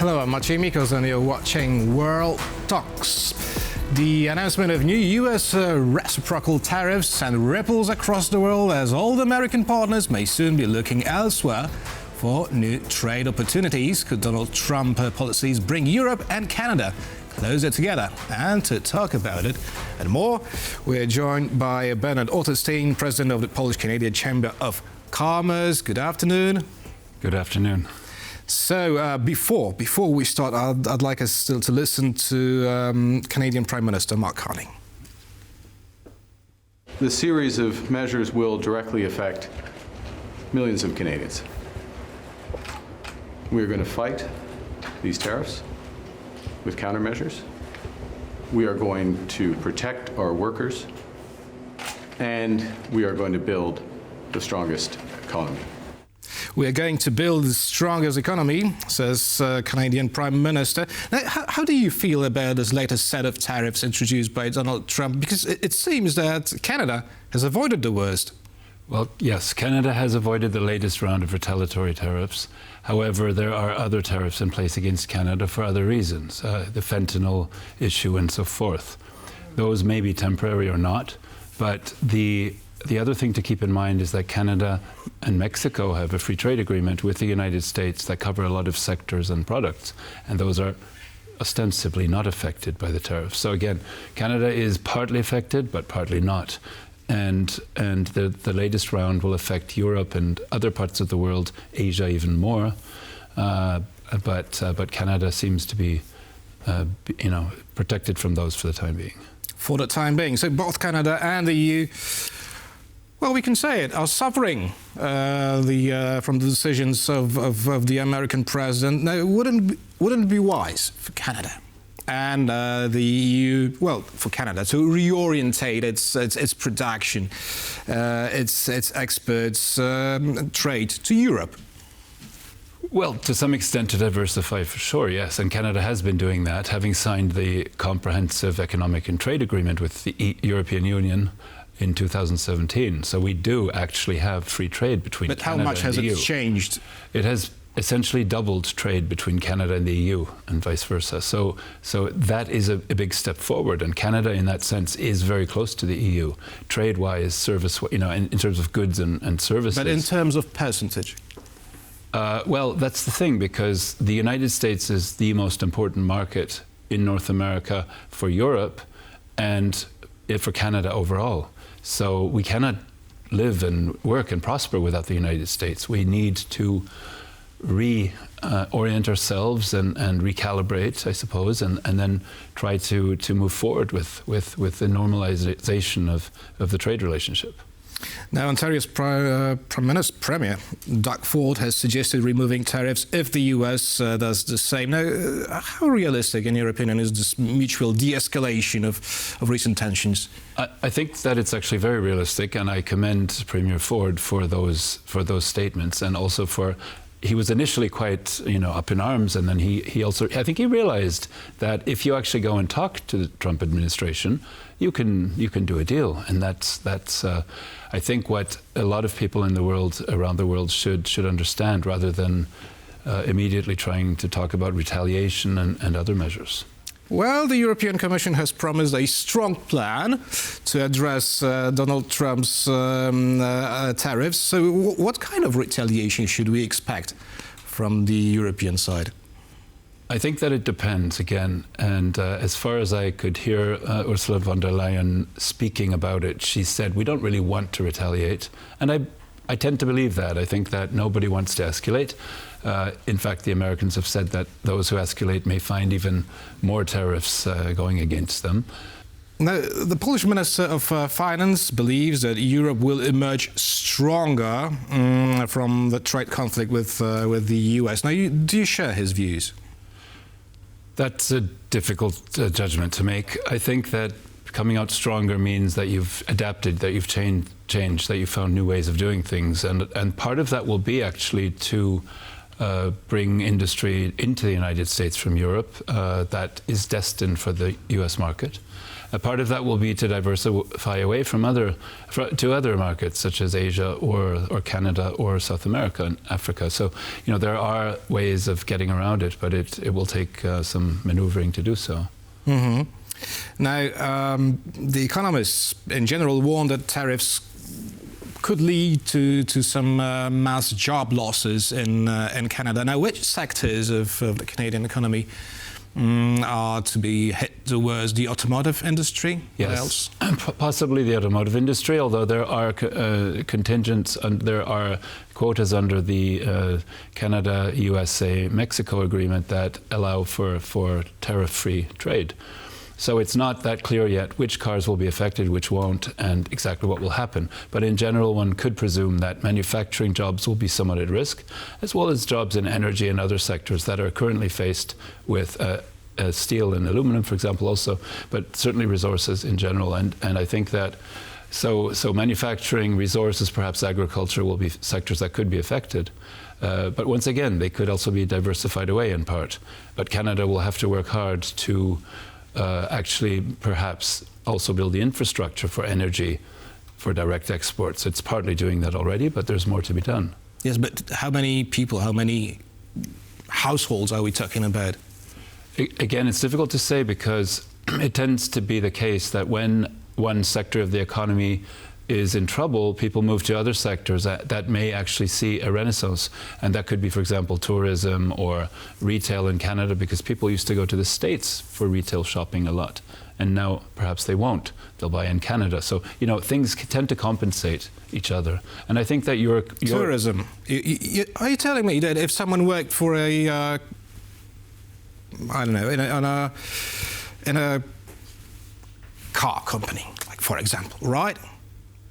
Hello, I'm Maciej Mikos and you're watching World Talks. The announcement of new US reciprocal tariffs send ripples across the world as all the American partners may soon be looking elsewhere for new trade opportunities. Could Donald Trump policies bring Europe and Canada closer together? And to talk about it and more, we're joined by Bernhard Otterstein, President of the Polish-Canadian Chamber of Commerce. Good afternoon. Good afternoon. So before we start, I'd like us still to listen to Canadian Prime Minister Mark Carney. The series of measures will directly affect millions of Canadians. We're going to fight these tariffs with countermeasures. We are going to protect our workers, and we are going to build the strongest economy. We are going to build the strongest economy, says Canadian Prime Minister. Now, how do you feel about this latest set of tariffs introduced by Donald Trump? Because it seems that Canada has avoided the worst. Well, yes, Canada has avoided the latest round of retaliatory tariffs. However, there are other tariffs in place against Canada for other reasons, the fentanyl issue and so forth. Those may be temporary or not, but the other thing to keep in mind is that Canada and Mexico have a free trade agreement with the United States that cover a lot of sectors and products, and those are ostensibly not affected by the tariffs. So again, Canada is partly affected, but partly not. And the latest round will affect Europe and other parts of the world, Asia even more. But Canada seems to be, protected from those for the time being. For the time being. So both Canada and the EU, well, we can say it, are suffering from the decisions of the American president. Now, wouldn't it be wise for Canada and the EU, well, for Canada to reorientate its production, its exports, trade to Europe? Well, to some extent to diversify for sure, yes. And Canada has been doing that, having signed the Comprehensive Economic and Trade Agreement with the European Union in 2017. So we do actually have free trade between Canada and the EU. But how much has it changed? It has essentially doubled trade between Canada and the EU and vice versa. So that is a big step forward. And Canada, in that sense, is very close to the EU, trade-wise, service, in terms of goods and services. But in terms of percentage? Well, that's the thing, because the United States is the most important market in North America for Europe and for Canada overall. So we cannot live and work and prosper without the United States. We need to reorient ourselves and recalibrate, I suppose, and then try to move forward with the normalization of the trade relationship. Now, Ontario's Premier Doug Ford has suggested removing tariffs if the US does the same. Now, how realistic, in your opinion, is this mutual de-escalation of recent tensions? I think that it's actually very realistic, and I commend Premier Ford for those statements, and also for. He was initially quite, up in arms, and then he also, I think he realized that if you actually go and talk to the Trump administration, you can do a deal, and that's I think what a lot of people around the world should understand, rather than immediately trying to talk about retaliation and other measures. Well, the European Commission has promised a strong plan to address Donald Trump's tariffs. So what kind of retaliation should we expect from the European side? I think that it depends, again. And as far as I could hear Ursula von der Leyen speaking about it, she said, we don't really want to retaliate. And I tend to believe that. I think that nobody wants to escalate. In fact, the Americans have said that those who escalate may find even more tariffs going against them. Now, the Polish Minister of Finance believes that Europe will emerge stronger from the trade conflict with the US. Now, do you share his views? That's a difficult judgment to make. I think that coming out stronger means that you've adapted, that you've changed, that you've found new ways of doing things. And part of that will be actually to bring industry into the United States from Europe that is destined for the US market. A part of that will be to diversify away from to other markets such as Asia or Canada or South America and Africa. So, there are ways of getting around it, but it will take some maneuvering to do so. Mm-hmm. Now, the economists in general warn that tariffs could lead to some mass job losses in Canada. Now, which sectors of the Canadian economy are to be hit the worst? The automotive industry? Yes, what else? Possibly the automotive industry, although there are contingents and there are quotas under the Canada, USA, Mexico agreement that allow for tariff-free trade. So it's not that clear yet which cars will be affected, which won't, and exactly what will happen. But in general, one could presume that manufacturing jobs will be somewhat at risk, as well as jobs in energy and other sectors that are currently faced with steel and aluminum, for example, also, but certainly resources in general. And I think that so manufacturing, resources, perhaps agriculture will be sectors that could be affected. But once again, they could also be diversified away in part. But Canada will have to work hard to actually perhaps also build the infrastructure for energy for direct exports. It's partly doing that already, but there's more to be done. Yes, but how many people, how many households are we talking about? Again, it's difficult to say because it tends to be the case that when one sector of the economy is in trouble, people move to other sectors that may actually see a renaissance. And that could be, for example, tourism or retail in Canada, because people used to go to the States for retail shopping a lot. And now perhaps they won't. They'll buy in Canada. So, things tend to compensate each other. And I think that your tourism. Are you telling me that if someone worked for a, I don't know, in a car company, like for example, right?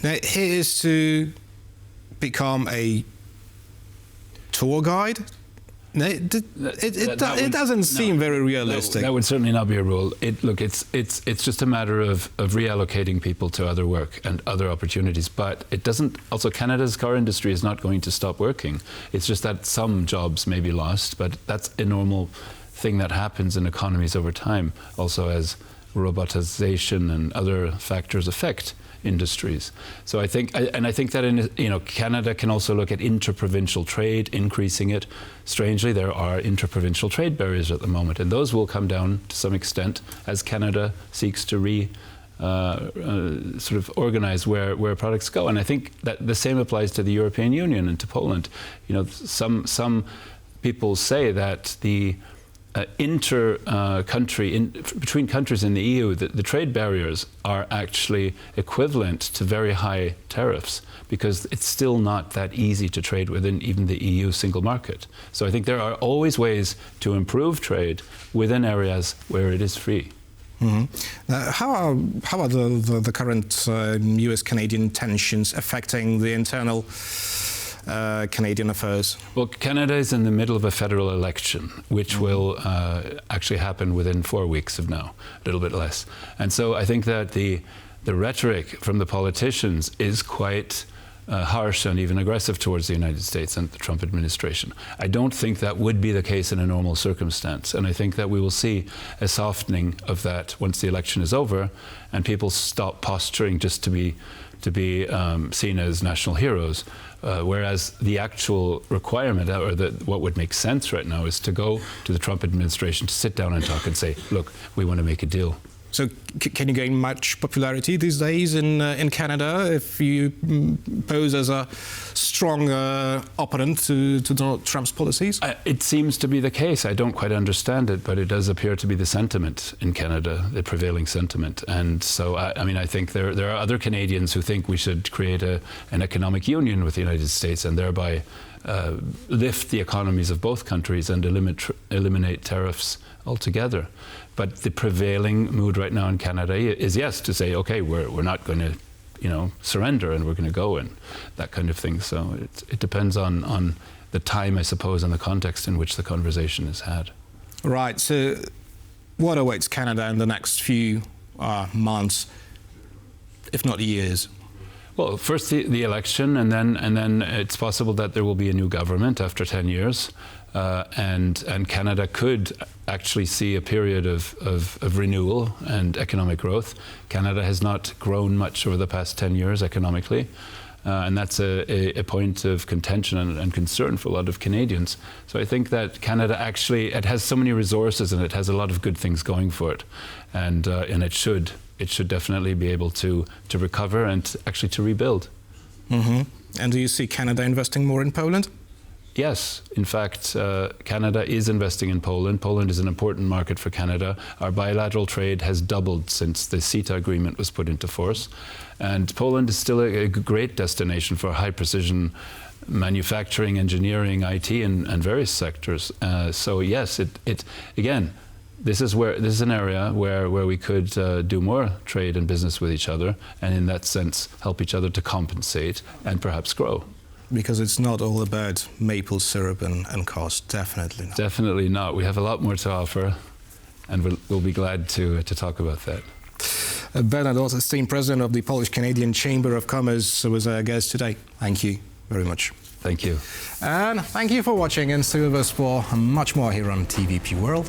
Now, he is to become a tour guide. No, it doesn't seem very realistic. That would certainly not be a rule. It's just a matter of reallocating people to other work and other opportunities. But it doesn't. Also, Canada's car industry is not going to stop working. It's just that some jobs may be lost, but that's a normal thing that happens in economies over time. Also, as robotization and other factors affect industries. So I think that Canada can also look at interprovincial trade, increasing it. Strangely, there are interprovincial trade barriers at the moment, and those will come down to some extent as Canada seeks to sort of organize where products go. And I think that the same applies to the European Union and to Poland. Some people say that the between countries in the EU, the trade barriers are actually equivalent to very high tariffs, because it's still not that easy to trade within even the EU single market. So I think there are always ways to improve trade within areas where it is free. Mm-hmm. How are the current US-Canadian tensions affecting the internal Canadian affairs? Well, Canada is in the middle of a federal election, which will actually happen within 4 weeks of now, a little bit less. And so I think that the rhetoric from the politicians is quite harsh and even aggressive towards the United States and the Trump administration. I don't think that would be the case in a normal circumstance. And I think that we will see a softening of that once the election is over and people stop posturing just to be seen as national heroes. Whereas the actual requirement, or what would make sense right now, is to go to the Trump administration, to sit down and talk and say, look, we want to make a deal. So can you gain much popularity these days in Canada if you pose as a strong opponent to Donald Trump's policies? It seems to be the case. I don't quite understand it, but it does appear to be the sentiment in Canada, the prevailing sentiment. And so, I think there are other Canadians who think we should create an economic union with the United States and thereby lift the economies of both countries and eliminate tariffs altogether. But the prevailing mood right now in Canada is, yes, to say, okay, we're not going to, surrender, and we're going to go, and that kind of thing. So it depends on the time, I suppose, and the context in which the conversation is had. Right. So what awaits Canada in the next few months, if not years? Well, first the election, and then it's possible that there will be a new government after 10 years, and Canada could actually see a period of renewal and economic growth. Canada has not grown much over the past 10 years economically. And that's a point of contention and concern for a lot of Canadians. So I think that Canada actually, it has so many resources and it has a lot of good things going for it. And it should definitely be able to recover and actually to rebuild. Mm-hmm. And do you see Canada investing more in Poland? Yes, in fact, Canada is investing in Poland. Poland is an important market for Canada. Our bilateral trade has doubled since the CETA agreement was put into force. And Poland is still a great destination for high-precision manufacturing, engineering, IT, and various sectors. So yes, again, this is an area where we could do more trade and business with each other, and in that sense, help each other to compensate and perhaps grow. Because it's not all about maple syrup and cost, definitely not. Definitely not. We have a lot more to offer, and we'll be glad to talk about that. Bernhard Otterstein, President of the Polish-Canadian Chamber of Commerce, was our guest today. Thank you very much. Thank you. And thank you for watching, and stay with us for much more here on TVP World.